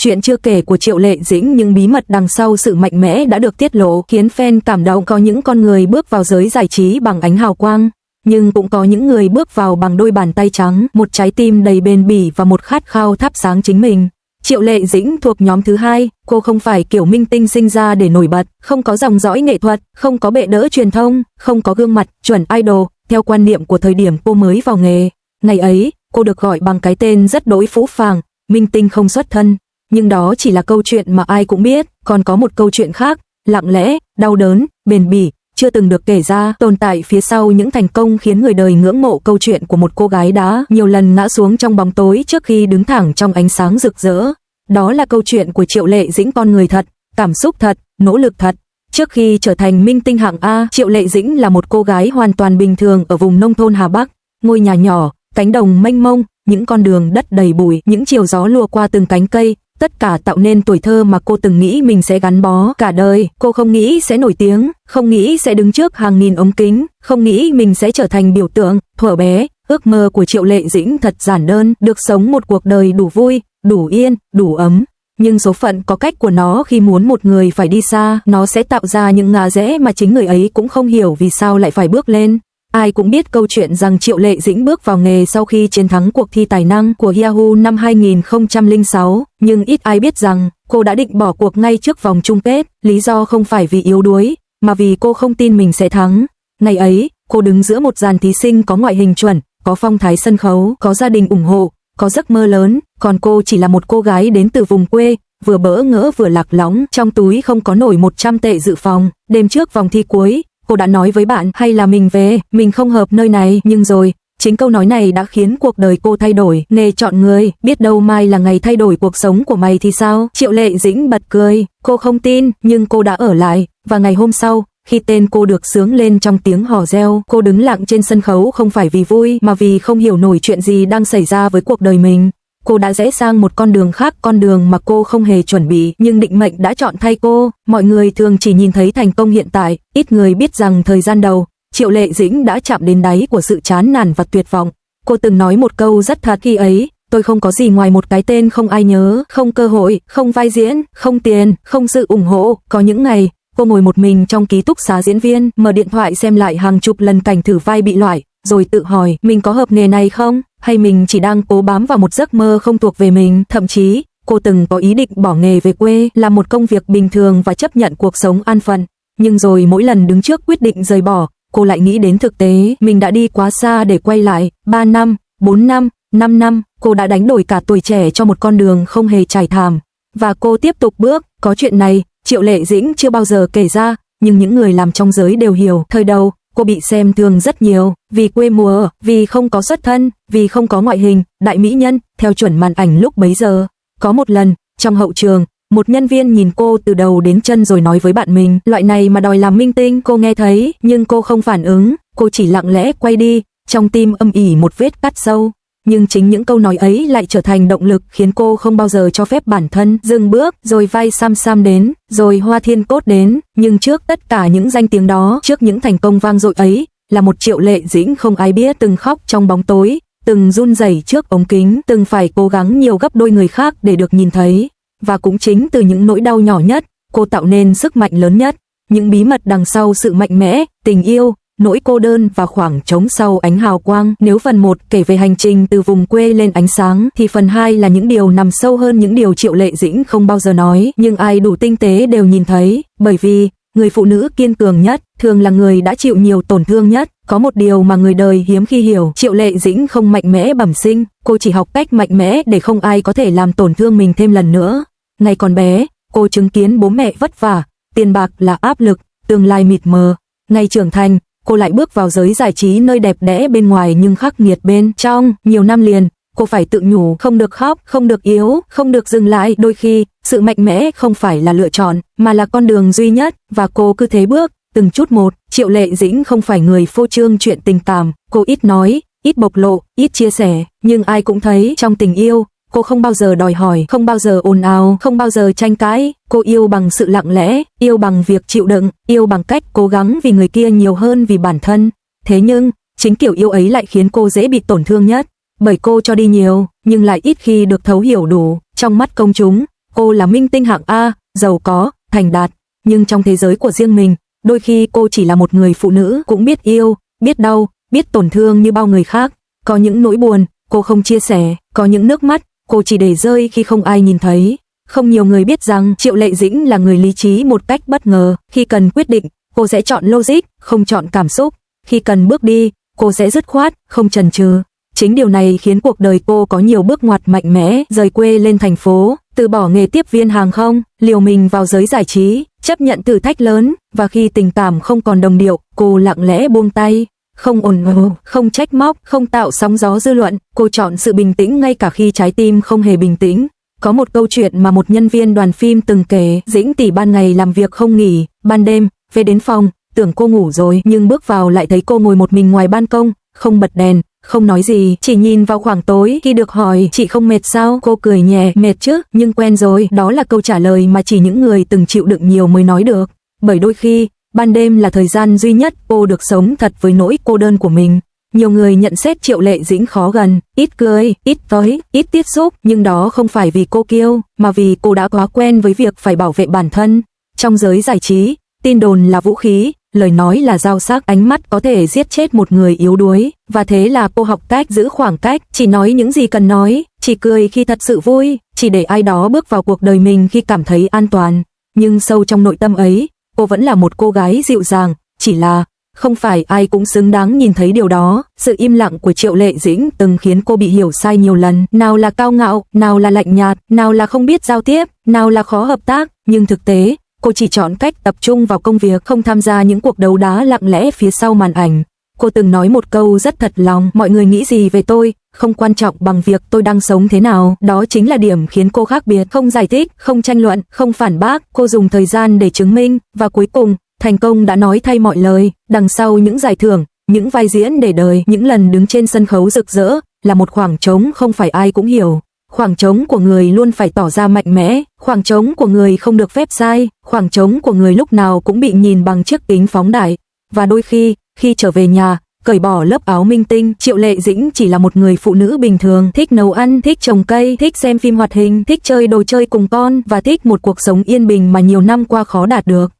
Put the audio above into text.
Chuyện chưa kể của Triệu Lệ Dĩnh, những bí mật đằng sau sự mạnh mẽ đã được tiết lộ, khiến fan cảm động. Có những con người bước vào giới giải trí bằng ánh hào quang, nhưng cũng có những người bước vào bằng đôi bàn tay trắng, một trái tim đầy bền bỉ và một khát khao thắp sáng chính mình. Triệu Lệ Dĩnh thuộc nhóm thứ hai, cô không phải kiểu minh tinh sinh ra để nổi bật, không có dòng dõi nghệ thuật, không có bệ đỡ truyền thông, không có gương mặt chuẩn idol, theo quan niệm của thời điểm cô mới vào nghề. Ngày ấy, cô được gọi bằng cái tên rất đỗi phũ phàng, minh tinh không xuất thân. Nhưng đó chỉ là câu chuyện mà ai cũng biết, còn có một câu chuyện khác, lặng lẽ, đau đớn, bền bỉ, chưa từng được kể ra, tồn tại phía sau những thành công khiến người đời ngưỡng mộ. Câu chuyện của một cô gái đã nhiều lần ngã xuống trong bóng tối trước khi đứng thẳng trong ánh sáng rực rỡ. Đó là câu chuyện của Triệu Lệ Dĩnh, con người thật, cảm xúc thật, nỗ lực thật. Trước khi trở thành minh tinh hạng A, Triệu Lệ Dĩnh là một cô gái hoàn toàn bình thường ở vùng nông thôn Hà Bắc. Ngôi nhà nhỏ, cánh đồng mênh mông, những con đường đất đầy bụi, những chiều gió lùa qua từng cánh cây, tất cả tạo nên tuổi thơ mà cô từng nghĩ mình sẽ gắn bó cả đời. Cô không nghĩ sẽ nổi tiếng, không nghĩ sẽ đứng trước hàng nghìn ống kính, không nghĩ mình sẽ trở thành biểu tượng. Thuở bé, ước mơ của Triệu Lệ Dĩnh thật giản đơn, được sống một cuộc đời đủ vui, đủ yên, đủ ấm. Nhưng số phận có cách của nó, khi muốn một người phải đi xa, nó sẽ tạo ra những ngã rẽ mà chính người ấy cũng không hiểu vì sao lại phải bước lên. Ai cũng biết câu chuyện rằng Triệu Lệ Dĩnh bước vào nghề sau khi chiến thắng cuộc thi tài năng của Yahoo năm 2006, nhưng ít ai biết rằng cô đã định bỏ cuộc ngay trước vòng chung kết. Lý do không phải vì yếu đuối, mà vì cô không tin mình sẽ thắng. Ngày ấy, cô đứng giữa một dàn thí sinh có ngoại hình chuẩn, có phong thái sân khấu, có gia đình ủng hộ, có giấc mơ lớn, còn cô chỉ là một cô gái đến từ vùng quê, vừa bỡ ngỡ vừa lạc lõng, trong túi không có nổi 100 tệ dự phòng. Đêm trước vòng thi cuối, cô đã nói với bạn hay là mình về, mình không hợp nơi này. Nhưng rồi, chính câu nói này đã khiến cuộc đời cô thay đổi. Nghề chọn người, biết đâu mai là ngày thay đổi cuộc sống của mày thì sao? Triệu Lệ Dĩnh bật cười, cô không tin, nhưng cô đã ở lại. Và ngày hôm sau, khi tên cô được xướng lên trong tiếng hò reo, cô đứng lặng trên sân khấu không phải vì vui, mà vì không hiểu nổi chuyện gì đang xảy ra với cuộc đời mình. Cô đã rẽ sang một con đường khác, con đường mà cô không hề chuẩn bị, nhưng định mệnh đã chọn thay cô. Mọi người thường chỉ nhìn thấy thành công hiện tại, ít người biết rằng thời gian đầu, Triệu Lệ Dĩnh đã chạm đến đáy của sự chán nản và tuyệt vọng. Cô từng nói một câu rất thật khi ấy, tôi không có gì ngoài một cái tên không ai nhớ, không cơ hội, không vai diễn, không tiền, không sự ủng hộ. Có những ngày, cô ngồi một mình trong ký túc xá diễn viên, mở điện thoại xem lại hàng chục lần cảnh thử vai bị loại, rồi tự hỏi mình có hợp nghề này không, hay mình chỉ đang cố bám vào một giấc mơ không thuộc về mình. Thậm chí, cô từng có ý định bỏ nghề về quê, làm một công việc bình thường và chấp nhận cuộc sống an phận. Nhưng rồi mỗi lần đứng trước quyết định rời bỏ, cô lại nghĩ đến thực tế, mình đã đi quá xa để quay lại. 3 năm, 4 năm, 5 năm, cô đã đánh đổi cả tuổi trẻ cho một con đường không hề trải thảm. Và cô tiếp tục bước. Có chuyện này, Triệu Lệ Dĩnh chưa bao giờ kể ra, nhưng những người làm trong giới đều hiểu. Thời đầu, cô bị xem thường rất nhiều, vì quê mùa, vì không có xuất thân, vì không có ngoại hình, đại mỹ nhân, theo chuẩn màn ảnh lúc bấy giờ. Có một lần, trong hậu trường, một nhân viên nhìn cô từ đầu đến chân rồi nói với bạn mình, loại này mà đòi làm minh tinh. Cô nghe thấy, nhưng cô không phản ứng, cô chỉ lặng lẽ quay đi, trong tim âm ỉ một vết cắt sâu. Nhưng chính những câu nói ấy lại trở thành động lực khiến cô không bao giờ cho phép bản thân dừng bước. Rồi vai Sam Sam đến, rồi Hoa Thiên Cốt đến, nhưng trước tất cả những danh tiếng đó, trước những thành công vang dội ấy, là một Triệu Lệ Dĩnh không ai biết, từng khóc trong bóng tối, từng run rẩy trước ống kính, từng phải cố gắng nhiều gấp đôi người khác để được nhìn thấy. Và cũng chính từ những nỗi đau nhỏ nhất, cô tạo nên sức mạnh lớn nhất. Những bí mật đằng sau sự mạnh mẽ, tình yêu, nỗi cô đơn và khoảng trống sau ánh hào quang. Nếu phần 1 kể về hành trình từ vùng quê lên ánh sáng, thì phần 2 là những điều nằm sâu hơn, những điều Triệu Lệ Dĩnh không bao giờ nói, nhưng ai đủ tinh tế đều nhìn thấy. Bởi vì, người phụ nữ kiên cường nhất, thường là người đã chịu nhiều tổn thương nhất. Có một điều mà người đời hiếm khi hiểu, Triệu Lệ Dĩnh không mạnh mẽ bẩm sinh, cô chỉ học cách mạnh mẽ để không ai có thể làm tổn thương mình thêm lần nữa. Ngày còn bé, cô chứng kiến bố mẹ vất vả, tiền bạc là áp lực, tương lai mịt mờ. Ngày trưởng thành, cô lại bước vào giới giải trí nơi đẹp đẽ bên ngoài nhưng khắc nghiệt bên trong. Nhiều năm liền, cô phải tự nhủ không được khóc, không được yếu, không được dừng lại. Đôi khi, sự mạnh mẽ không phải là lựa chọn, mà là con đường duy nhất, và cô cứ thế bước, từng chút một. Triệu Lệ Dĩnh không phải người phô trương chuyện tình cảm, cô ít nói, ít bộc lộ, ít chia sẻ, nhưng ai cũng thấy trong tình yêu, cô không bao giờ đòi hỏi, không bao giờ ồn ào, không bao giờ tranh cãi. Cô yêu bằng sự lặng lẽ, yêu bằng việc chịu đựng, yêu bằng cách cố gắng vì người kia nhiều hơn vì bản thân. Thế nhưng, chính kiểu yêu ấy lại khiến cô dễ bị tổn thương nhất, bởi cô cho đi nhiều, nhưng lại ít khi được thấu hiểu đủ. Trong mắt công chúng, cô là minh tinh hạng A, giàu có, thành đạt, nhưng trong thế giới của riêng mình, đôi khi cô chỉ là một người phụ nữ cũng biết yêu, biết đau, biết tổn thương như bao người khác. Có những nỗi buồn, cô không chia sẻ, có những nước mắt, cô chỉ để rơi khi không ai nhìn thấy. Không nhiều người biết rằng Triệu Lệ Dĩnh là người lý trí một cách bất ngờ. Khi cần quyết định, cô sẽ chọn logic, không chọn cảm xúc. Khi cần bước đi, cô sẽ dứt khoát, không chần chừ. Chính điều này khiến cuộc đời cô có nhiều bước ngoặt mạnh mẽ, rời quê lên thành phố, từ bỏ nghề tiếp viên hàng không, liều mình vào giới giải trí, chấp nhận thử thách lớn, và khi tình cảm không còn đồng điệu, cô lặng lẽ buông tay. Không ồn ào, không trách móc, không tạo sóng gió dư luận, cô chọn sự bình tĩnh ngay cả khi trái tim không hề bình tĩnh. Có một câu chuyện mà một nhân viên đoàn phim từng kể, Dĩnh tỷ ban ngày làm việc không nghỉ, ban đêm, về đến phòng, tưởng cô ngủ rồi, nhưng bước vào lại thấy cô ngồi một mình ngoài ban công, không bật đèn, không nói gì, chỉ nhìn vào khoảng tối. Khi được hỏi, chị không mệt sao? Cô cười nhẹ, mệt chứ, nhưng quen rồi. Đó là câu trả lời mà chỉ những người từng chịu đựng nhiều mới nói được. Bởi đôi khi, ban đêm là thời gian duy nhất cô được sống thật với nỗi cô đơn của mình. Nhiều người nhận xét Triệu Lệ Dĩnh khó gần, ít cười, ít nói, ít tiếp xúc, nhưng đó không phải vì cô kiêu, mà vì cô đã quá quen với việc phải bảo vệ bản thân. Trong giới giải trí, tin đồn là vũ khí, lời nói là dao sắc, ánh mắt có thể giết chết một người yếu đuối, và thế là cô học cách giữ khoảng cách, chỉ nói những gì cần nói, chỉ cười khi thật sự vui, chỉ để ai đó bước vào cuộc đời mình khi cảm thấy an toàn. Nhưng sâu trong nội tâm ấy, cô vẫn là một cô gái dịu dàng, chỉ là không phải ai cũng xứng đáng nhìn thấy điều đó. Sự im lặng của Triệu Lệ Dĩnh từng khiến cô bị hiểu sai nhiều lần, nào là cao ngạo, nào là lạnh nhạt, nào là không biết giao tiếp, nào là khó hợp tác, nhưng thực tế, cô chỉ chọn cách tập trung vào công việc, không tham gia những cuộc đấu đá lặng lẽ phía sau màn ảnh. Cô từng nói một câu rất thật lòng, mọi người nghĩ gì về tôi, không quan trọng bằng việc tôi đang sống thế nào. Đó chính là điểm khiến cô khác biệt, không giải thích, không tranh luận, không phản bác, cô dùng thời gian để chứng minh, và cuối cùng, thành công đã nói thay mọi lời. Đằng sau những giải thưởng, những vai diễn để đời, những lần đứng trên sân khấu rực rỡ, là một khoảng trống không phải ai cũng hiểu. Khoảng trống của người luôn phải tỏ ra mạnh mẽ, khoảng trống của người không được phép sai, khoảng trống của người lúc nào cũng bị nhìn bằng chiếc kính phóng đại. Và đôi khi trở về nhà, cởi bỏ lớp áo minh tinh, Triệu Lệ Dĩnh chỉ là một người phụ nữ bình thường, thích nấu ăn, thích trồng cây, thích xem phim hoạt hình, thích chơi đồ chơi cùng con, và thích một cuộc sống yên bình mà nhiều năm qua khó đạt được.